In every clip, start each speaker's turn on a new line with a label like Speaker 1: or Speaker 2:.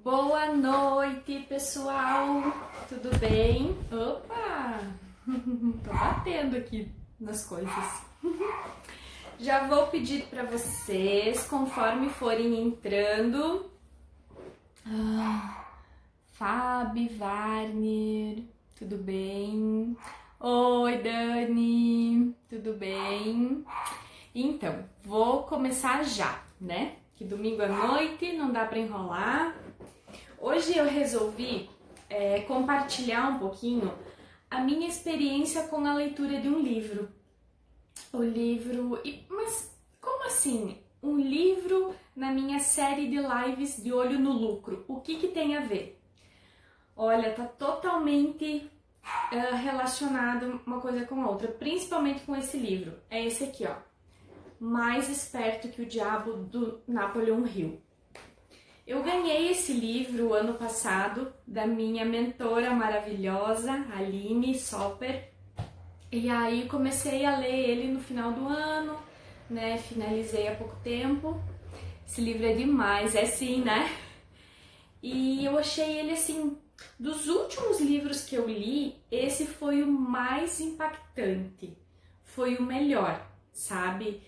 Speaker 1: Boa noite, pessoal! Tudo bem? Opa! Tô batendo aqui nas coisas. Já vou pedir para vocês, conforme forem entrando. Fabi, Warner, tudo bem? Oi, Dani, tudo bem? Então, vou começar já, né? Que domingo à noite não dá para enrolar. Hoje eu resolvi compartilhar um pouquinho a minha experiência com a leitura de um livro. Mas como assim? Um livro na minha série de lives de Olho no Lucro. O que tem a ver? Olha, tá totalmente relacionado uma coisa com a outra, principalmente com esse livro. É esse aqui, ó. Mais Esperto que o Diabo, do Napoleon Hill. Eu ganhei esse livro ano passado da minha mentora maravilhosa, Aline Soper. E aí comecei a ler ele no final do ano, né? Finalizei há pouco tempo. Esse livro é demais, é sim, né? E eu achei ele assim, dos últimos livros que eu li, esse foi o mais impactante, foi o melhor, sabe?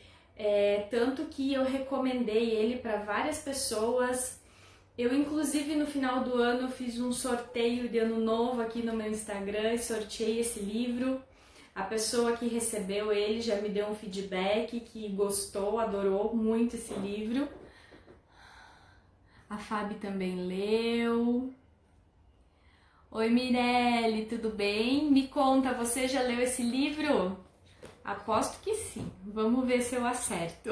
Speaker 1: Tanto que eu recomendei ele para várias pessoas. Eu, inclusive, no final do ano, eu fiz um sorteio de ano novo aqui no meu Instagram e sorteei esse livro. A pessoa que recebeu ele já me deu um feedback que gostou, adorou muito esse livro. A Fabi também leu. Oi, Mirelle, tudo bem? Me conta, você já leu esse livro? Aposto que sim. Vamos ver se eu acerto.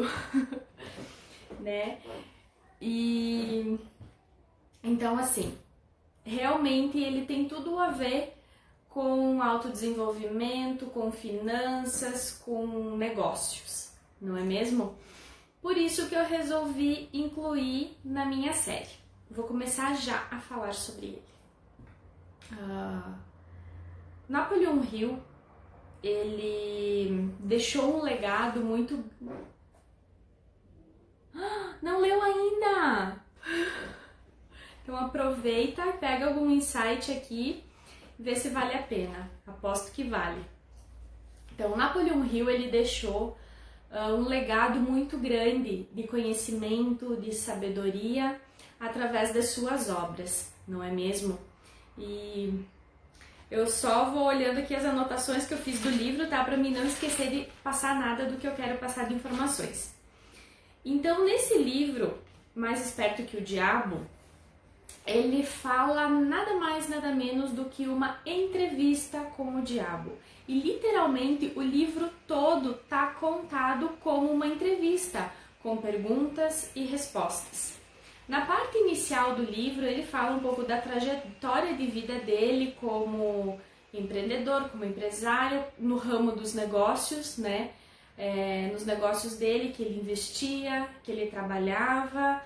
Speaker 1: Né? E então, assim, realmente ele tem tudo a ver com autodesenvolvimento, com finanças, com negócios, não é mesmo? Por isso que eu resolvi incluir na minha série. Vou começar já a falar sobre ele. Napoleon Hill, ele deixou um legado muito... Não leu ainda! Então aproveita e pega algum insight aqui, vê se vale a pena. Aposto que vale. Então, Napoleon Hill, ele deixou um legado muito grande de conhecimento, de sabedoria, através das suas obras, não é mesmo? E eu só vou olhando aqui as anotações que eu fiz do livro, tá? Para mim não esquecer de passar nada do que eu quero passar de informações. Então, nesse livro, Mais Esperto que o Diabo, ele fala nada mais, nada menos do que uma entrevista com o diabo. E literalmente o livro todo tá contado como uma entrevista, com perguntas e respostas. Na parte inicial do livro, ele fala um pouco da trajetória de vida dele como empreendedor, como empresário, no ramo dos negócios, né? Nos negócios dele, que ele investia, que ele trabalhava,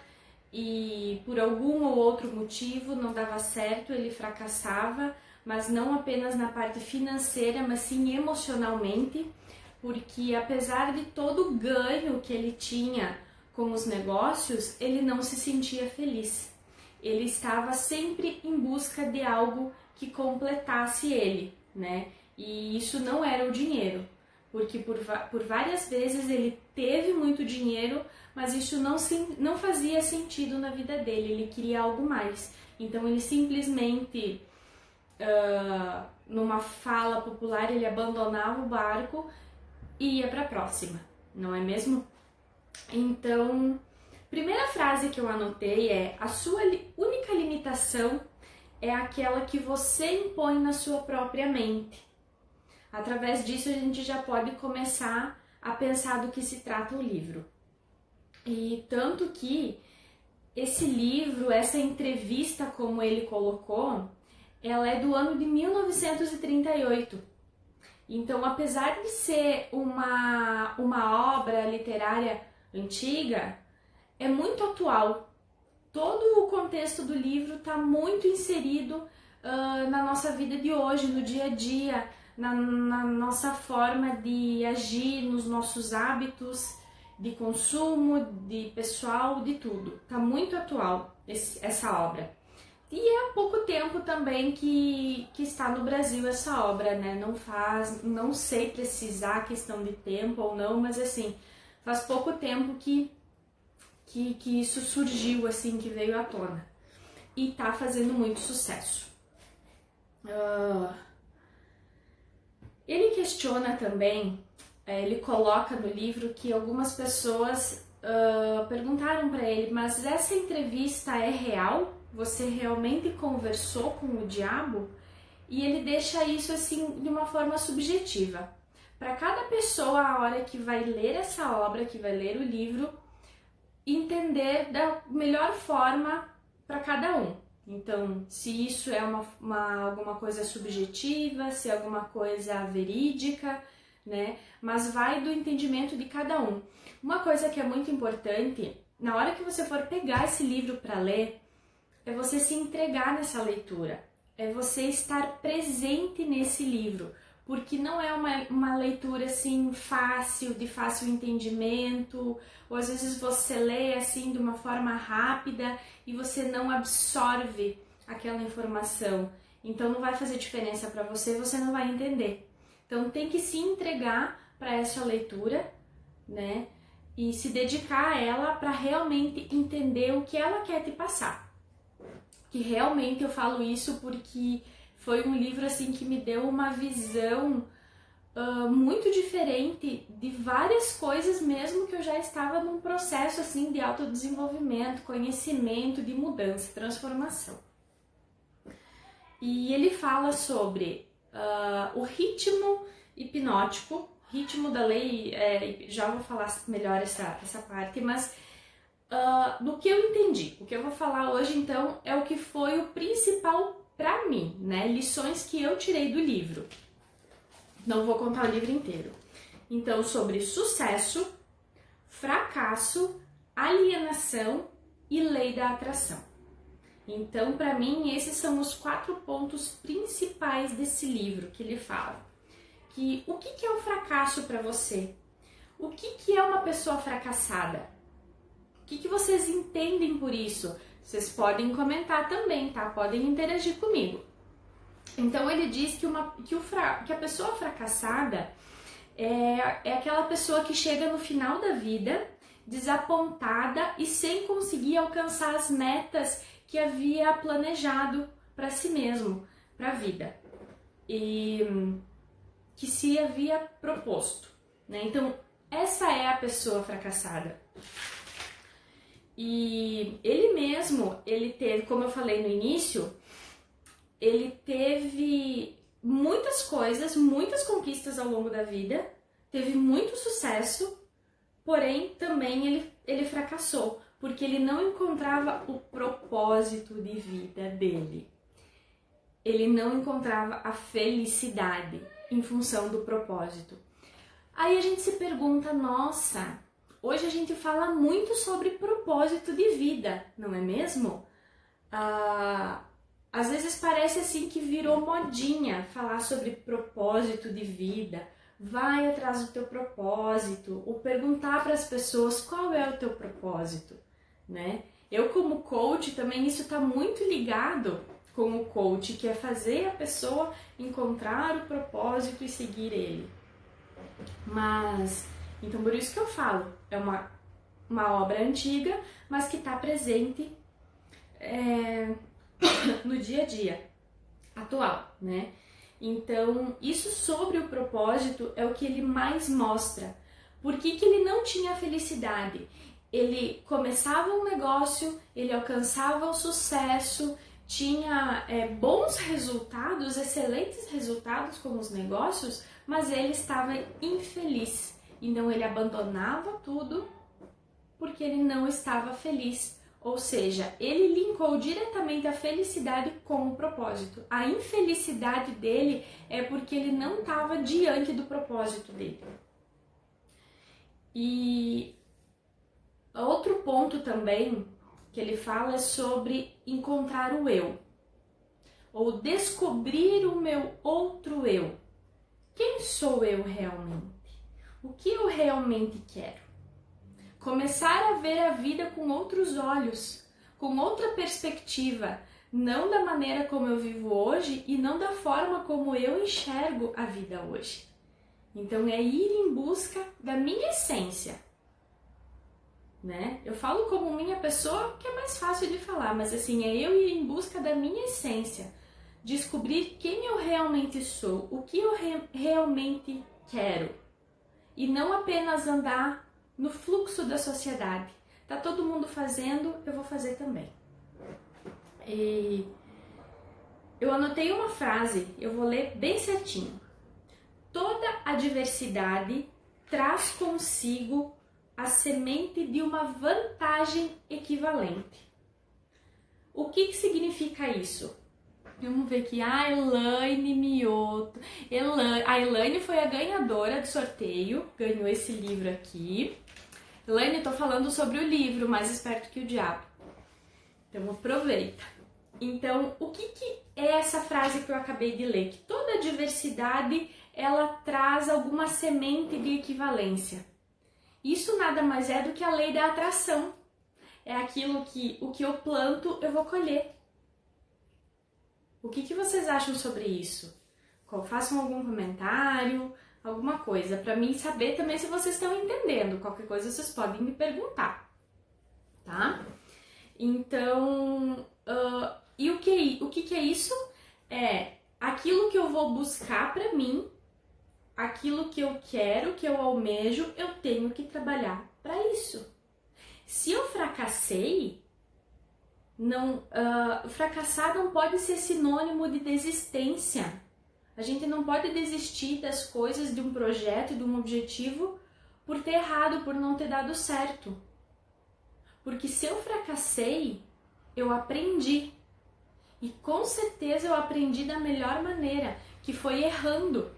Speaker 1: e por algum ou outro motivo não dava certo, ele fracassava, mas não apenas na parte financeira, mas sim emocionalmente, porque apesar de todo o ganho que ele tinha com os negócios, ele não se sentia feliz. Ele estava sempre em busca de algo que completasse ele, né? E isso não era o dinheiro, porque por várias vezes ele teve muito dinheiro, mas isso não fazia sentido na vida dele, ele queria algo mais. Então ele simplesmente, numa fala popular, ele abandonava o barco e ia para a próxima, não é mesmo? Então, primeira frase que eu anotei é: a sua única limitação é aquela que você impõe na sua própria mente. Através disso a gente já pode começar a pensar do que se trata o livro. E tanto que esse livro, essa entrevista, como ele colocou, ela é do ano de 1938. Então, apesar de ser uma obra literária antiga, é muito atual. Todo o contexto do livro está muito inserido na nossa vida de hoje, no dia a dia, na nossa forma de agir, nos nossos hábitos de consumo, de pessoal, de tudo. Tá muito atual essa obra. E é há pouco tempo também que está no Brasil essa obra, né? Não sei precisar a questão de tempo ou não, mas assim, faz pouco tempo que isso surgiu, assim, que veio à tona. E tá fazendo muito sucesso. Ele questiona também, ele coloca no livro que algumas pessoas perguntaram para ele, mas essa entrevista é real? Você realmente conversou com o diabo? E ele deixa isso assim de uma forma subjetiva. Para cada pessoa, a hora que vai ler essa obra, que vai ler o livro, entender da melhor forma para cada um. Então, se isso é alguma coisa subjetiva, se é alguma coisa verídica, né? Mas vai do entendimento de cada um. Uma coisa que é muito importante, na hora que você for pegar esse livro para ler, é você se entregar nessa leitura, é você estar presente nesse livro, porque não é uma leitura assim fácil, de fácil entendimento, ou às vezes você lê assim de uma forma rápida e você não absorve aquela informação, então não vai fazer diferença para você, você não vai entender. Então tem que se entregar para essa leitura, né? E se dedicar a ela para realmente entender o que ela quer te passar. Que realmente eu falo isso porque foi um livro assim que me deu uma visão muito diferente de várias coisas, mesmo que eu já estava num processo assim de autodesenvolvimento, conhecimento, de mudança, transformação. E ele fala sobre o ritmo hipnótico, ritmo da lei, já vou falar melhor essa parte, mas do que eu entendi. O que eu vou falar hoje, então, é o que foi o principal para mim, né? Lições que eu tirei do livro. Não vou contar o livro inteiro. Então, sobre sucesso, fracasso, alienação e lei da atração. Então, para mim, esses são os 4 pontos principais desse livro que ele fala. Que o que é o fracasso para você? O que é uma pessoa fracassada? O que vocês entendem por isso? Vocês podem comentar também, tá? Podem interagir comigo. Então ele diz que a pessoa fracassada é aquela pessoa que chega no final da vida desapontada e sem conseguir alcançar as metas que havia planejado para si mesmo, para a vida, e que se havia proposto, né? Então essa é a pessoa fracassada. E ele mesmo, ele teve, como eu falei no início, ele teve muitas coisas, muitas conquistas ao longo da vida, teve muito sucesso, porém também ele fracassou, porque ele não encontrava o propósito de vida dele. Ele não encontrava a felicidade em função do propósito. Aí a gente se pergunta, nossa, hoje a gente fala muito sobre propósito de vida, não é mesmo? Às vezes parece assim que virou modinha falar sobre propósito de vida, vai atrás do teu propósito, ou perguntar para as pessoas qual é o teu propósito, né? Eu como coach também isso está muito ligado com o coach, que é fazer a pessoa encontrar o propósito e seguir ele. Mas, então por isso que eu falo, é uma obra antiga, mas que está presente no dia a dia atual, né? Então, isso sobre o propósito é o que ele mais mostra. Por que ele não tinha felicidade? Ele começava um negócio, ele alcançava o sucesso, tinha bons resultados, excelentes resultados com os negócios, mas ele estava infeliz. Então ele abandonava tudo porque ele não estava feliz. Ou seja, ele linkou diretamente a felicidade com o propósito. A infelicidade dele é porque ele não estava diante do propósito dele. E outro ponto também que ele fala é sobre encontrar o eu, ou descobrir o meu outro eu. Quem sou eu realmente? O que eu realmente quero? Começar a ver a vida com outros olhos, com outra perspectiva, não da maneira como eu vivo hoje e não da forma como eu enxergo a vida hoje. Então é ir em busca da minha essência, né? Eu falo como minha pessoa, que é mais fácil de falar, mas assim, é eu ir em busca da minha essência, descobrir quem eu realmente sou, o que eu realmente quero, e não apenas andar no fluxo da sociedade. Tá todo mundo fazendo, eu vou fazer também. E eu anotei uma frase, eu vou ler bem certinho. Toda adversidade traz consigo a semente de uma vantagem equivalente. O que significa isso? Vamos ver aqui, a Elaine Mioto. A Elaine foi a ganhadora do sorteio, ganhou esse livro aqui. Elaine, tô falando sobre o livro Mais Esperto que o Diabo. Então aproveita. Então, o que é essa frase que eu acabei de ler? Que toda adversidade, ela traz alguma semente de equivalência. Isso nada mais é do que a lei da atração. É aquilo que o que eu planto, eu vou colher. O que vocês acham sobre isso? Façam algum comentário, alguma coisa, para mim saber também se vocês estão entendendo. Qualquer coisa vocês podem me perguntar, tá? Então, e o que é isso? É aquilo que eu vou buscar para mim, aquilo que eu quero, que eu almejo, eu tenho que trabalhar para isso. Se eu fracassei, fracassar não pode ser sinônimo de desistência. A gente não pode desistir das coisas, de um projeto, de um objetivo, por ter errado, por não ter dado certo. Porque se eu fracassei, eu aprendi. E com certeza eu aprendi da melhor maneira, que foi errando.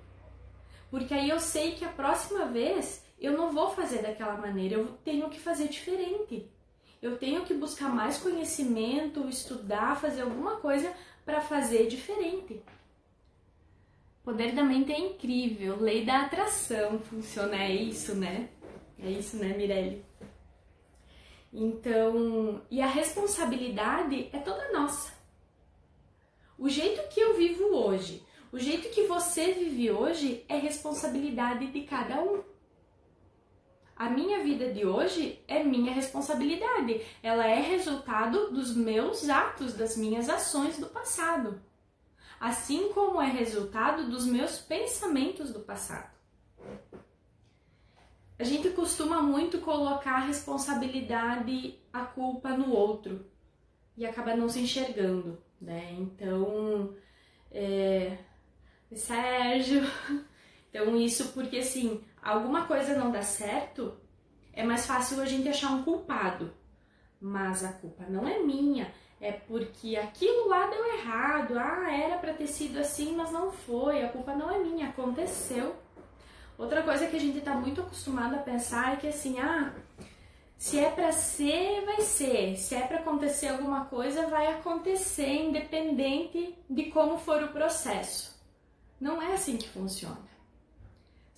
Speaker 1: Porque aí eu sei que a próxima vez eu não vou fazer daquela maneira, eu tenho que fazer diferente. Eu tenho que buscar mais conhecimento, estudar, fazer alguma coisa para fazer diferente. O poder da mente é incrível, lei da atração funciona, é isso, né? É isso, né, Mirelle? Então, e a responsabilidade é toda nossa. O jeito que eu vivo hoje, o jeito que você vive hoje é responsabilidade de cada um. A minha vida de hoje é minha responsabilidade. Ela é resultado dos meus atos, das minhas ações do passado. Assim como é resultado dos meus pensamentos do passado. A gente costuma muito colocar a responsabilidade, a culpa no outro. E acaba não se enxergando, né? Então, Sérgio... Então isso porque assim, alguma coisa não dá certo, é mais fácil a gente achar um culpado. Mas a culpa não é minha, é porque aquilo lá deu errado, era pra ter sido assim, mas não foi, a culpa não é minha, aconteceu. Outra coisa que a gente tá muito acostumado a pensar é que assim, se é pra ser, vai ser, se é pra acontecer alguma coisa, vai acontecer, independente de como for o processo. Não é assim que funciona.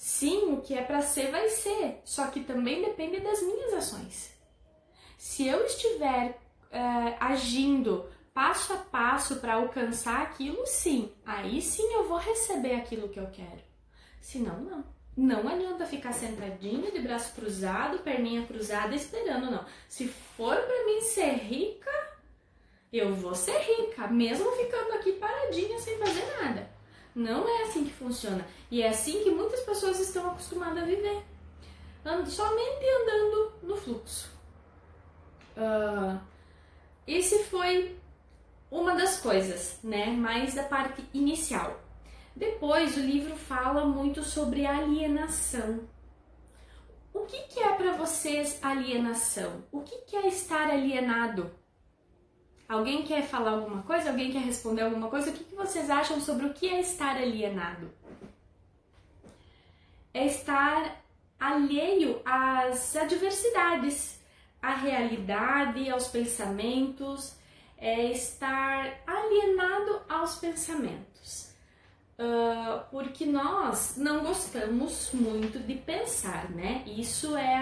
Speaker 1: Sim, o que é para ser, vai ser, só que também depende das minhas ações. Se eu estiver agindo passo a passo para alcançar aquilo, sim, aí sim eu vou receber aquilo que eu quero. Senão, não. Não adianta ficar sentadinho, de braço cruzado, perninha cruzada, esperando, não. Se for para mim ser rica, eu vou ser rica, mesmo ficando aqui paradinha sem fazer nada. Não é assim que funciona. E é assim que muitas pessoas estão acostumadas a viver. Somente andando no fluxo. Esse foi uma das coisas, né? Mais da parte inicial. Depois o livro fala muito sobre alienação. O que é para vocês alienação? O que é estar alienado? Alguém quer falar alguma coisa? Alguém quer responder alguma coisa? O que vocês acham sobre o que é estar alienado? É estar alheio às adversidades, à realidade, aos pensamentos, é estar alienado aos pensamentos. Porque nós não gostamos muito de pensar, né? Isso é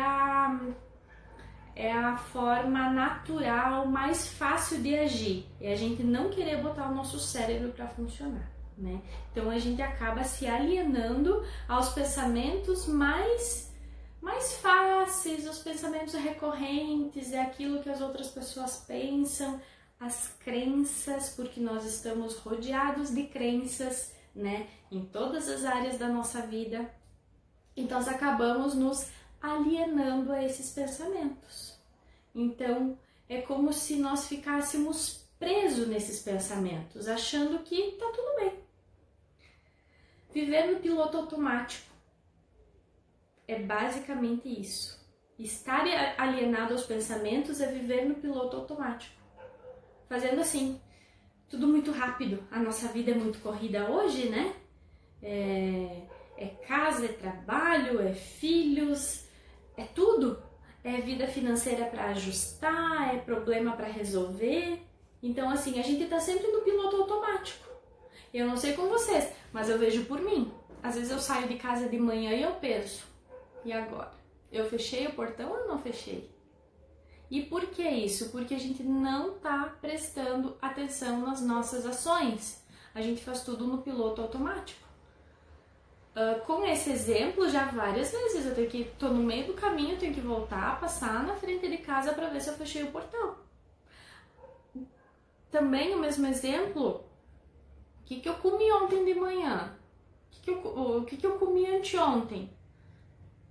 Speaker 1: é a forma natural, mais fácil de agir. É a gente não querer botar o nosso cérebro para funcionar, né? Então a gente acaba se alienando aos pensamentos mais fáceis, os pensamentos recorrentes, é aquilo que as outras pessoas pensam, as crenças, porque nós estamos rodeados de crenças, né, em todas as áreas da nossa vida. Então nós acabamos nos alienando a esses pensamentos. Então é como se nós ficássemos presos nesses pensamentos, achando que tá tudo bem. Viver no piloto automático é basicamente isso. Estar alienado aos pensamentos é viver no piloto automático. Fazendo assim, tudo muito rápido. A nossa vida é muito corrida hoje, né? É casa, é trabalho, é filhos, é tudo. É vida financeira para ajustar, é problema para resolver. Então, assim, a gente tá sempre no piloto automático. Eu não sei com vocês, mas eu vejo por mim. Às vezes eu saio de casa de manhã e eu penso, e agora? Eu fechei o portão ou não fechei? E por que isso? Porque a gente não tá prestando atenção nas nossas ações. A gente faz tudo no piloto automático. Com esse exemplo, já várias vezes eu tô no meio do caminho, eu tenho que voltar, passar na frente de casa para ver se eu fechei o portão. Também o mesmo exemplo, o que eu comi ontem de manhã? O que eu comi anteontem?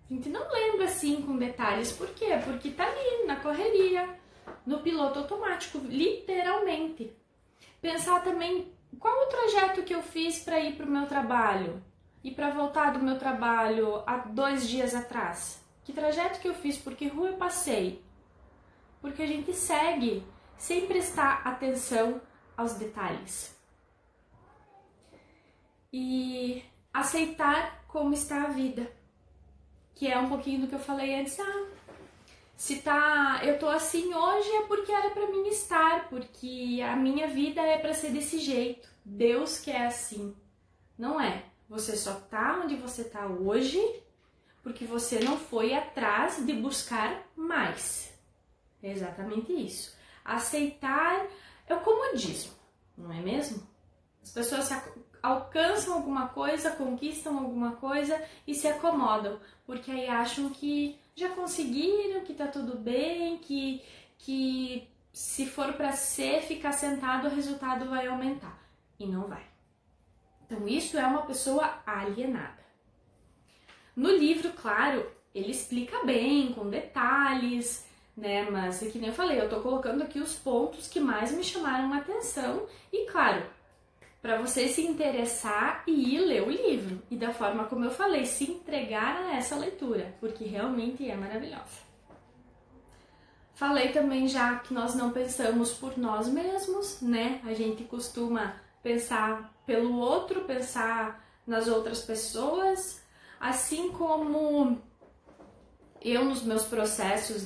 Speaker 1: A gente não lembra assim com detalhes. Por quê? Porque tá ali, na correria, no piloto automático, literalmente. Pensar também qual o trajeto que eu fiz para ir para o meu trabalho e para voltar do meu trabalho há 2 dias atrás. Que trajeto que eu fiz? Por que rua eu passei? Porque a gente segue sem prestar atenção aos detalhes. E aceitar como está a vida, que é um pouquinho do que eu falei antes. Se eu tô assim hoje é porque era para mim estar, porque a minha vida é para ser desse jeito. Deus quer assim. Não é. Você só tá onde você tá hoje porque você não foi atrás de buscar mais. É exatamente isso. Aceitar é o comodismo, não é mesmo? As pessoas alcançam alguma coisa, conquistam alguma coisa e se acomodam, porque aí acham que já conseguiram, que tá tudo bem, que se for para ficar sentado, o resultado vai aumentar. E não vai. Então isso é uma pessoa alienada. No livro, claro, ele explica bem, com detalhes, né? Mas, que nem eu falei, eu tô colocando aqui os pontos que mais me chamaram a atenção e, claro, para você se interessar e ir ler o livro. E da forma como eu falei, se entregar a essa leitura, porque realmente é maravilhosa. Falei também já que nós não pensamos por nós mesmos, né? A gente costuma pensar pelo outro, pensar nas outras pessoas, assim como eu nos meus processos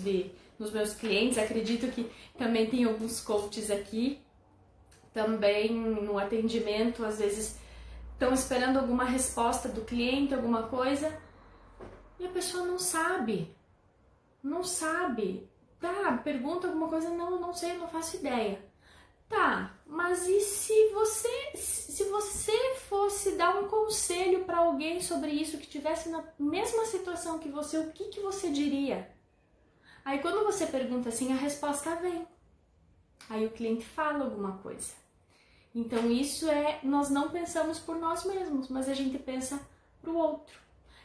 Speaker 1: nos meus clientes, acredito que também tem alguns coaches aqui, também no atendimento, às vezes estão esperando alguma resposta do cliente, alguma coisa, e a pessoa não sabe. Tá, pergunta alguma coisa, não sei, não faço ideia. Tá, mas e se você fosse dar um conselho para alguém sobre isso que estivesse na mesma situação que você, o que você diria? Aí quando você pergunta assim, a resposta vem. Aí o cliente fala alguma coisa. Então isso nós não pensamos por nós mesmos, mas a gente pensa pro outro.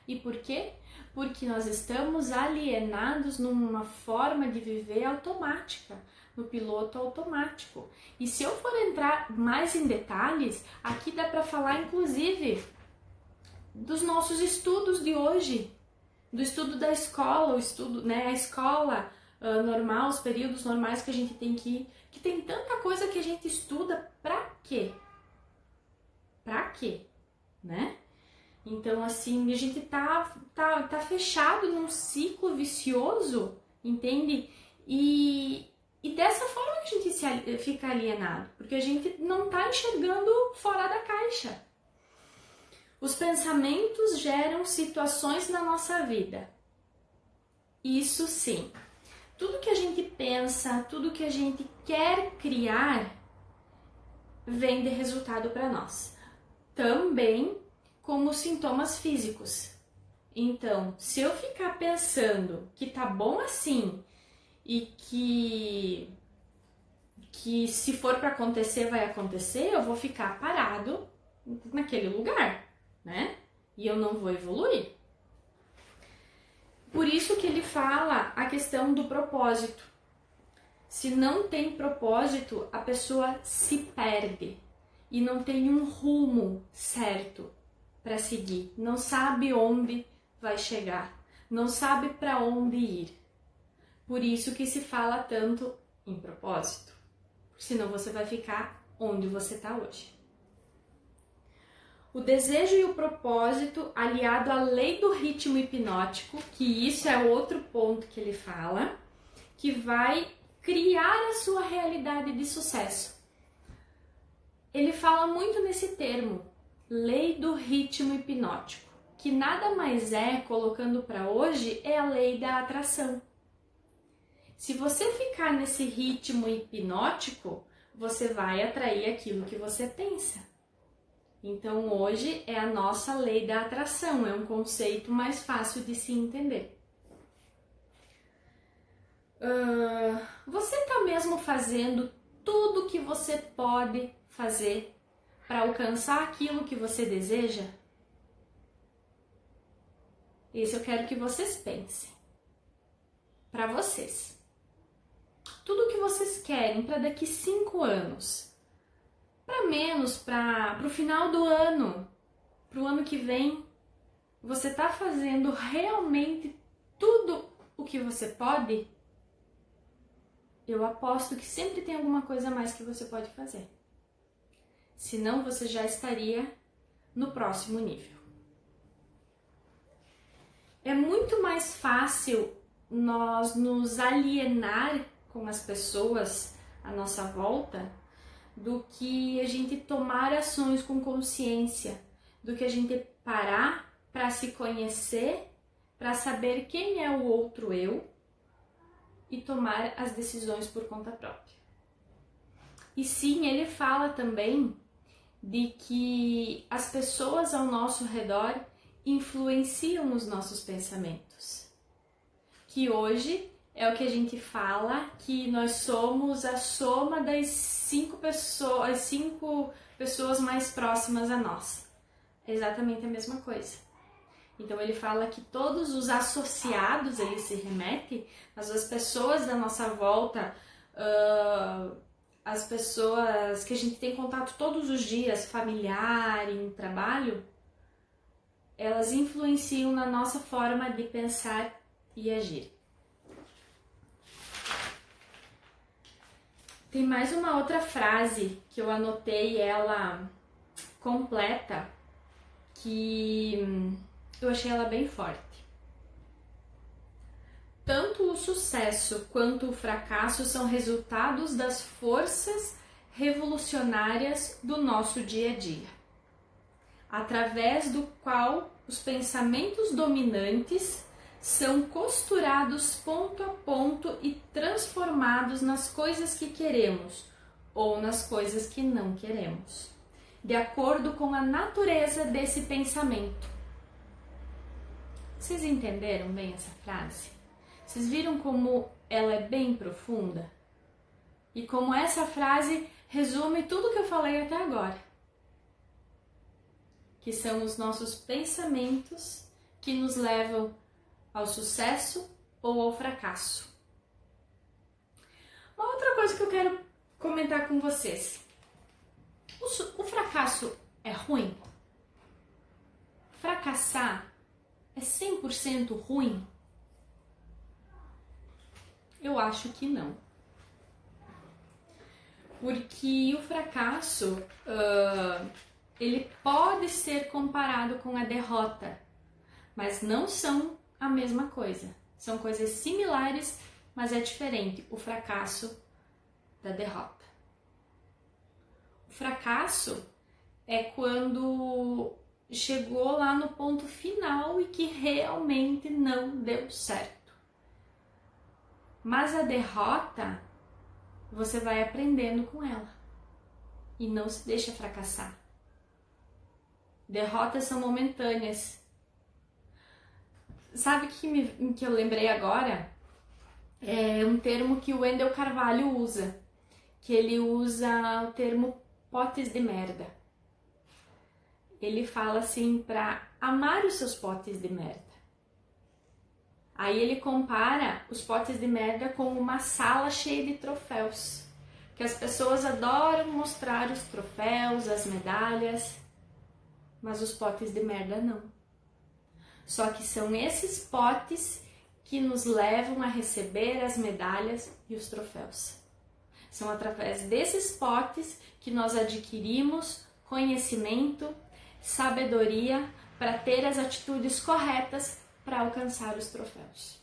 Speaker 1: E por quê? Porque nós estamos alienados numa forma de viver automática, no piloto automático. E se eu for entrar mais em detalhes, aqui dá para falar inclusive dos nossos estudos de hoje, do estudo da escola, o estudo, né, a escola normal, os períodos normais que a gente tem que tem tanta coisa que a gente estuda pra quê? Pra quê? Né? Então, assim, a gente tá fechado num ciclo vicioso, entende? E dessa forma que a gente fica alienado, porque a gente não tá enxergando fora da caixa. Os pensamentos geram situações na nossa vida. Isso sim. tudo que a gente pensa, tudo que a gente quer criar, vem de resultado para nós. Também como sintomas físicos. Então, se eu ficar pensando que tá bom assim e que se for para acontecer, vai acontecer, eu vou ficar parado naquele lugar, né? E eu não vou evoluir. Por isso que ele fala a questão do propósito. Se não tem propósito, a pessoa se perde e não tem um rumo certo para seguir, não sabe onde vai chegar, não sabe para onde ir. Por isso que se fala tanto em propósito, senão você vai ficar onde você está hoje. O desejo e o propósito aliado à lei do ritmo hipnótico, que isso é outro ponto que ele fala, que vai criar a sua realidade de sucesso. Ele fala muito nesse termo, lei do ritmo hipnótico, que nada mais é, colocando para hoje, é a lei da atração. Se você ficar nesse ritmo hipnótico, você vai atrair aquilo que você pensa. Então hoje é a nossa lei da atração, é um conceito mais fácil de se entender. Você está mesmo fazendo tudo que você pode fazer para alcançar aquilo que você deseja? Isso eu quero que vocês pensem. Para vocês. Tudo que vocês querem para daqui 5 anos. Para menos, para o final do ano, para o ano que vem, você está fazendo realmente tudo o que você pode? Eu aposto que sempre tem alguma coisa a mais que você pode fazer. Senão você já estaria no próximo nível. É muito mais fácil nós nos alienar com as pessoas à nossa volta do que a gente tomar ações com consciência, do que a gente parar para se conhecer, para saber quem é o outro eu e tomar as decisões por conta própria. E sim, ele fala também de que as pessoas ao nosso redor influenciam os nossos pensamentos. Que hoje é o que a gente fala, que nós somos a soma das 5 pessoas mais próximas a nós. É exatamente a mesma coisa. Então ele fala que todos os associados, ele se remete, mas as pessoas da nossa volta, as pessoas que a gente tem contato todos os dias, familiar, em trabalho, elas influenciam na nossa forma de pensar e agir. Tem mais uma outra frase que eu anotei ela completa, que eu achei ela bem forte. Tanto o sucesso quanto o fracasso são resultados das forças revolucionárias do nosso dia a dia, através do qual os pensamentos dominantes são costurados ponto a ponto e transformados nas coisas que queremos ou nas coisas que não queremos, de acordo com a natureza desse pensamento. Vocês entenderam bem essa frase? Vocês viram como ela é bem profunda? E como essa frase resume tudo que eu falei até agora. Que são os nossos pensamentos que nos levam ao sucesso ou ao fracasso. Uma outra coisa que eu quero comentar com vocês. O fracasso é ruim? Fracassar é 100% ruim? Eu acho que não. Porque o fracasso, ele pode ser comparado com a derrota, mas não são a mesma coisa. São coisas similares, mas é diferente o fracasso da derrota. O fracasso é quando chegou lá no ponto final e que realmente não deu certo. Mas a derrota, você vai aprendendo com ela. E não se deixa fracassar. Derrotas são momentâneas. Sabe que eu lembrei agora? É um termo que o Wendel Carvalho usa. Que ele usa o termo potes de merda. Ele fala assim para amar os seus potes de merda. Aí ele compara os potes de merda com uma sala cheia de troféus. Que as pessoas adoram mostrar os troféus, as medalhas, mas os potes de merda não. Só que são esses potes que nos levam a receber as medalhas e os troféus. São através desses potes que nós adquirimos conhecimento, sabedoria para ter as atitudes corretas para alcançar os troféus.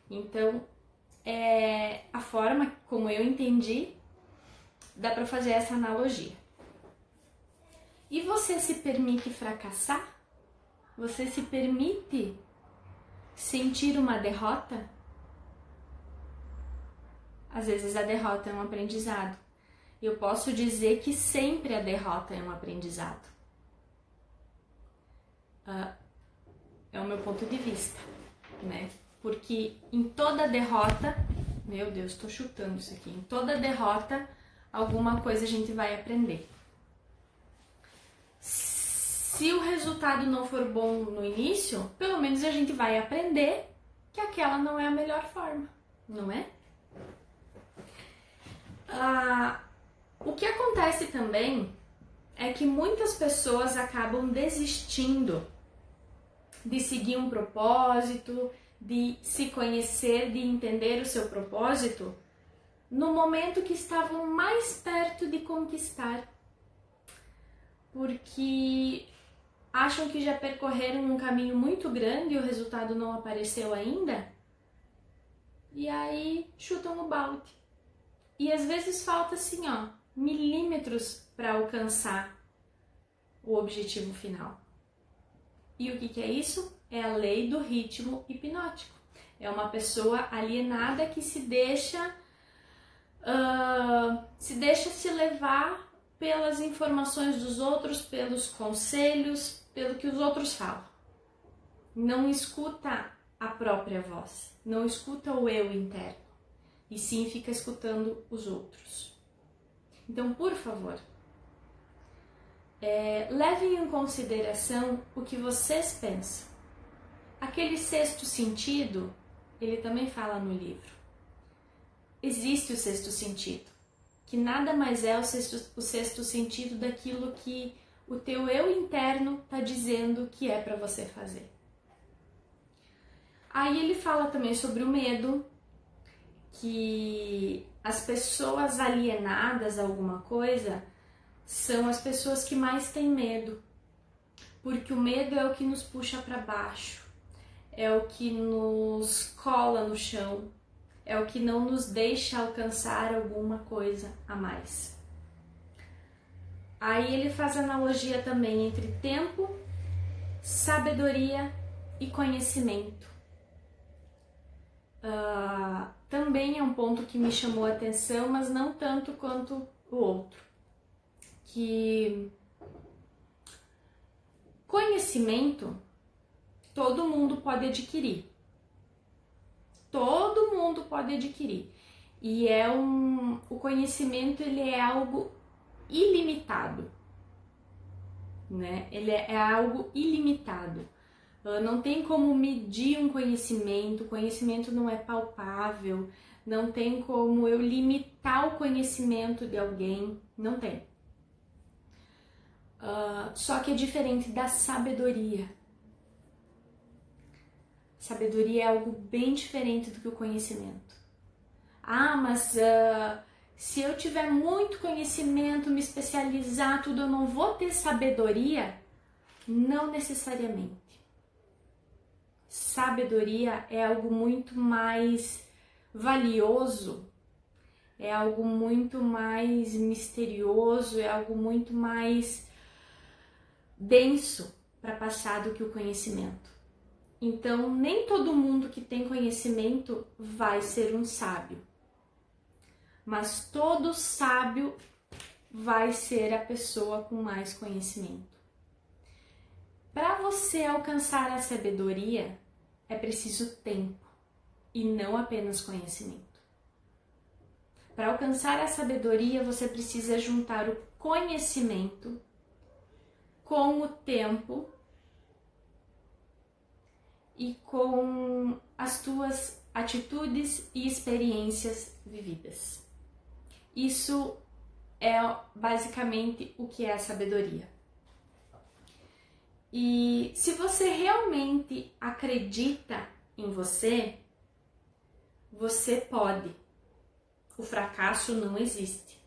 Speaker 1: Então, a forma como eu entendi, dá para fazer essa analogia. E você se permite fracassar? Você se permite sentir uma derrota? Às vezes a derrota é um aprendizado. Eu posso dizer que sempre a derrota é um aprendizado. É o meu ponto de vista, né? Porque em toda derrota, meu Deus, estou chutando isso aqui, em toda derrota, alguma coisa a gente vai aprender. Se o resultado não for bom no início, pelo menos a gente vai aprender que aquela não é a melhor forma, não é? O que acontece também é que muitas pessoas acabam desistindo de seguir um propósito, de se conhecer, de entender o seu propósito, no momento que estavam mais perto de conquistar. Porque acham que já percorreram um caminho muito grande e o resultado não apareceu ainda, e aí chutam o balde. E às vezes falta assim, milímetros para alcançar o objetivo final. E o que é isso? É a lei do ritmo hipnótico. É uma pessoa alienada que se deixa se levar pelas informações dos outros, pelos conselhos, pelo que os outros falam. Não escuta a própria voz, não escuta o eu interno, e sim fica escutando os outros. Então, por favor, levem em consideração o que vocês pensam. Aquele sexto sentido, ele também fala no livro. Existe o sexto sentido, que nada mais é o sexto sentido daquilo que o teu eu interno está dizendo que é para você fazer. Aí ele fala também sobre o medo, que as pessoas alienadas a alguma coisa são as pessoas que mais têm medo, porque o medo é o que nos puxa para baixo, é o que nos cola no chão, é o que não nos deixa alcançar alguma coisa a mais. Aí ele faz analogia também entre tempo, sabedoria e conhecimento. Também é um ponto que me chamou a atenção, mas não tanto quanto o outro. Que conhecimento todo mundo pode adquirir. Todo mundo pode adquirir. E o conhecimento, ele é algo ilimitado, né? Ele é algo ilimitado. Não tem como medir um conhecimento, o conhecimento não é palpável, não tem como eu limitar o conhecimento de alguém, não tem. Só que é diferente da sabedoria. Sabedoria é algo bem diferente do que o conhecimento. Mas se eu tiver muito conhecimento, me especializar, tudo, eu não vou ter sabedoria? Não necessariamente. Sabedoria é algo muito mais valioso, é algo muito mais misterioso, é algo muito mais denso para passar do que o conhecimento. Então, nem todo mundo que tem conhecimento vai ser um sábio, mas todo sábio vai ser a pessoa com mais conhecimento. Para você alcançar a sabedoria, é preciso tempo e não apenas conhecimento. Para alcançar a sabedoria, você precisa juntar o conhecimento com o tempo e com as tuas atitudes e experiências vividas. Isso é basicamente o que é a sabedoria. E se você realmente acredita em você, você pode. O fracasso não existe.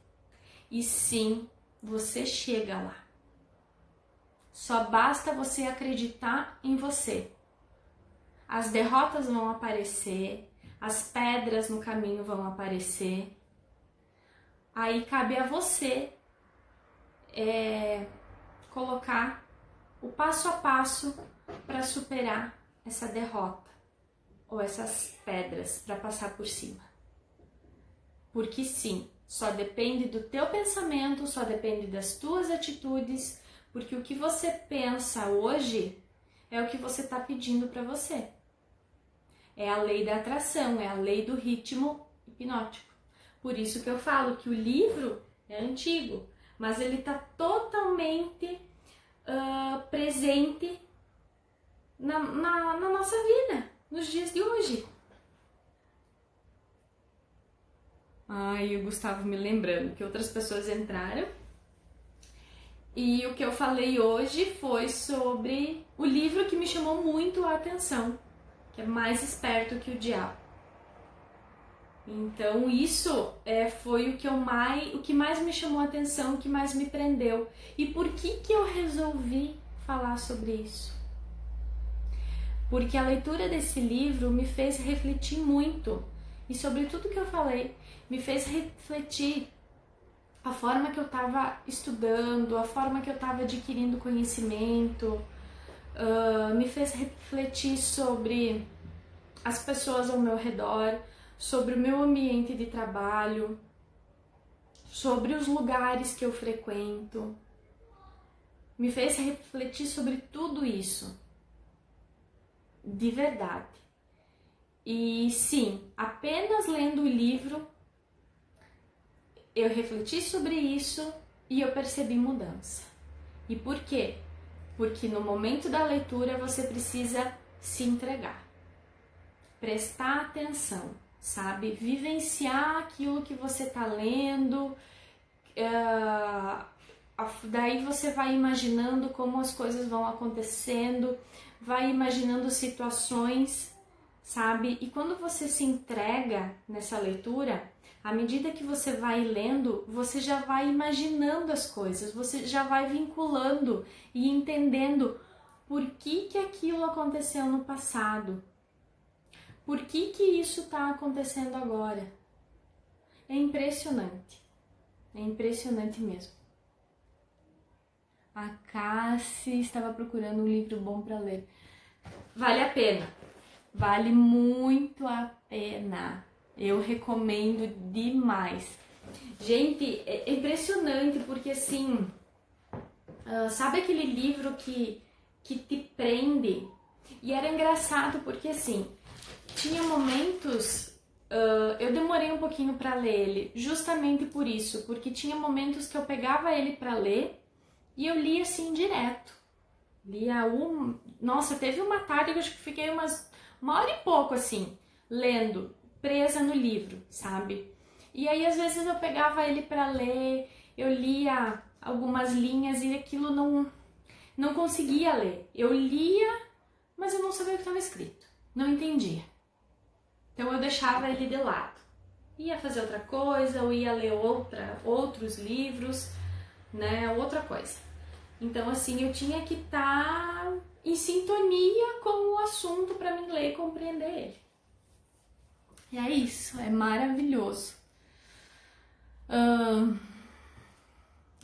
Speaker 1: E sim, você chega lá. Só basta você acreditar em você. As derrotas vão aparecer, as pedras no caminho vão aparecer. Aí cabe a você colocar o passo a passo para superar essa derrota ou essas pedras para passar por cima. Porque sim, só depende do teu pensamento, só depende das tuas atitudes, porque o que você pensa hoje é o que você está pedindo para você. É a lei da atração, é a lei do ritmo hipnótico. Por isso que eu falo que o livro é antigo, mas ele está totalmente presente na nossa vida, nos dias de hoje. Ai, o Gustavo me lembrando que outras pessoas entraram. E o que eu falei hoje foi sobre o livro que me chamou muito a atenção, que é Mais Esperto que o Diabo. Então isso foi o que mais me chamou a atenção, o que mais me prendeu. E por que eu resolvi falar sobre isso? Porque a leitura desse livro me fez refletir muito. E sobre tudo que eu falei, me fez refletir a forma que eu estava estudando, a forma que eu estava adquirindo conhecimento, me fez refletir sobre as pessoas ao meu redor, sobre o meu ambiente de trabalho, sobre os lugares que eu frequento. Me fez refletir sobre tudo isso, de verdade. E sim, apenas lendo o livro, eu refleti sobre isso e eu percebi mudança. E por quê? Porque no momento da leitura você precisa se entregar, prestar atenção, sabe? Vivenciar aquilo que você está lendo, daí você vai imaginando como as coisas vão acontecendo, vai imaginando situações, sabe? E quando você se entrega nessa leitura, à medida que você vai lendo, você já vai imaginando as coisas, você já vai vinculando e entendendo por que aquilo aconteceu no passado, por que isso está acontecendo agora. É impressionante mesmo. A Cassie estava procurando um livro bom para ler. Vale a pena, vale muito a pena. Eu recomendo demais. Gente, é impressionante porque assim, sabe aquele livro que te prende? E era engraçado porque assim, tinha momentos, eu demorei um pouquinho para ler ele, justamente por isso, porque tinha momentos que eu pegava ele para ler e eu lia assim direto. Nossa, teve uma tarde que eu acho que fiquei uma hora e pouco assim, lendo, presa no livro, sabe? E aí às vezes eu pegava ele para ler, eu lia algumas linhas e aquilo não conseguia ler. Eu lia, mas eu não sabia o que estava escrito, não entendia. Então eu deixava ele de lado. Ia fazer outra coisa, ou ia ler outros livros, né, outra coisa. Então assim, eu tinha que estar em sintonia com o assunto para me ler e compreender ele. E é isso, é maravilhoso.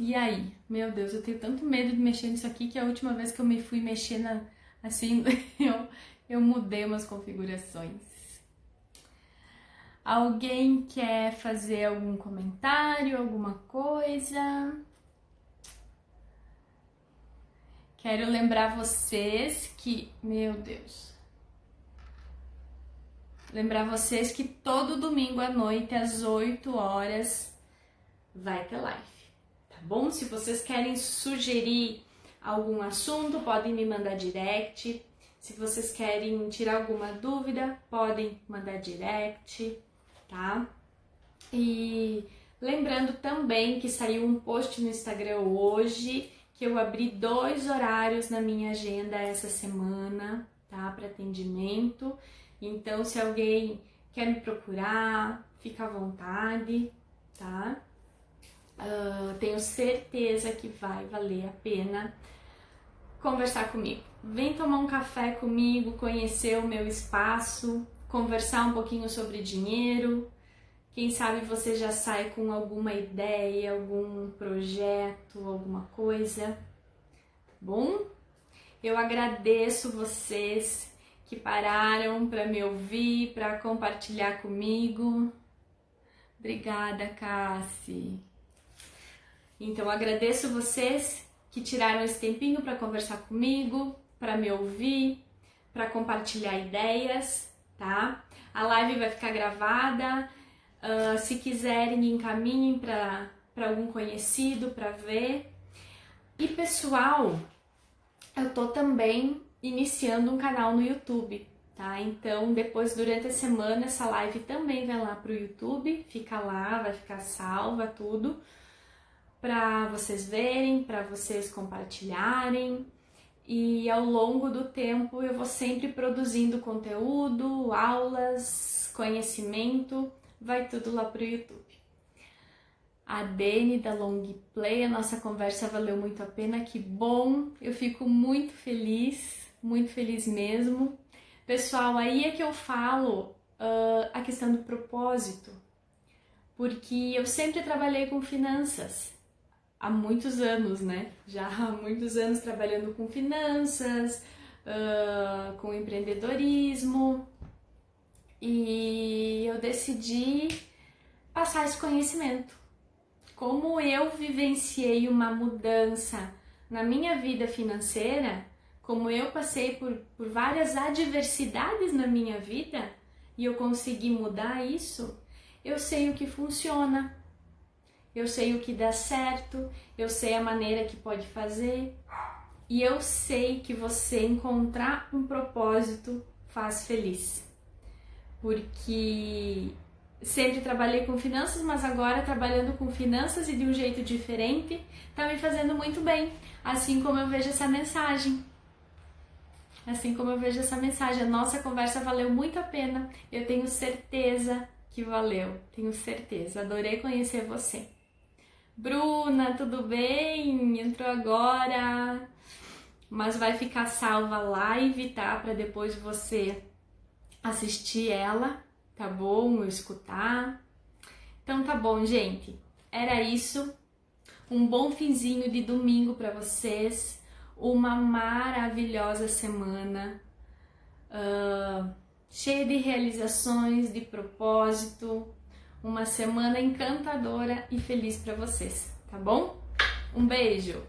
Speaker 1: E aí? Meu Deus, eu tenho tanto medo de mexer nisso aqui que a última vez que eu me fui mexer Assim eu mudei umas configurações. Alguém quer fazer algum comentário, alguma coisa? Quero lembrar vocês que, meu Deus, lembrar vocês que todo domingo à noite, às 8 horas, vai ter live, tá bom? Se vocês querem sugerir algum assunto, podem me mandar direct. Se vocês querem tirar alguma dúvida, podem mandar direct, tá? E lembrando também que saiu um post no Instagram hoje, que eu abri 2 horários na minha agenda essa semana, tá? Para atendimento. Então, se alguém quer me procurar, fica à vontade, tá? Tenho certeza que vai valer a pena conversar comigo. Vem tomar um café comigo, conhecer o meu espaço, conversar um pouquinho sobre dinheiro. Quem sabe você já sai com alguma ideia, algum projeto, alguma coisa, tá bom? Eu agradeço vocês que pararam para me ouvir, para compartilhar comigo. Obrigada, Cassi. Então, agradeço vocês que tiraram esse tempinho para conversar comigo, para me ouvir, para compartilhar ideias, tá? A live vai ficar gravada. Se quiserem, encaminhem para algum conhecido para ver. E pessoal, eu tô também iniciando um canal no YouTube, tá? Então depois, durante a semana, essa live também vai lá pro YouTube, fica lá, vai ficar salva tudo, para vocês verem, para vocês compartilharem. E ao longo do tempo eu vou sempre produzindo conteúdo, aulas, conhecimento, vai tudo lá pro YouTube. A Dani da Long Play, a nossa conversa valeu muito a pena, que bom, eu fico muito feliz mesmo. Pessoal, aí é que eu falo a questão do propósito, porque eu sempre trabalhei com finanças, há muitos anos, né? Já há muitos anos trabalhando com finanças, com empreendedorismo, e eu decidi passar esse conhecimento. Como eu vivenciei uma mudança na minha vida financeira, como eu passei por várias adversidades na minha vida e eu consegui mudar isso, eu sei o que funciona, eu sei o que dá certo, eu sei a maneira que pode fazer e eu sei que você encontrar um propósito faz feliz. Porque sempre trabalhei com finanças, mas agora trabalhando com finanças e de um jeito diferente, tá me fazendo muito bem. Assim como eu vejo essa mensagem. A nossa conversa valeu muito a pena. Eu tenho certeza que valeu. Tenho certeza. Adorei conhecer você. Bruna, tudo bem? Entrou agora. Mas vai ficar salva a live, tá? Para depois você assistir ela, tá bom? Ou escutar. Então tá bom, gente. Era isso. Um bom finzinho de domingo para vocês. Uma maravilhosa semana. Cheia de realizações, de propósito. Uma semana encantadora e feliz para vocês, tá bom? Um beijo!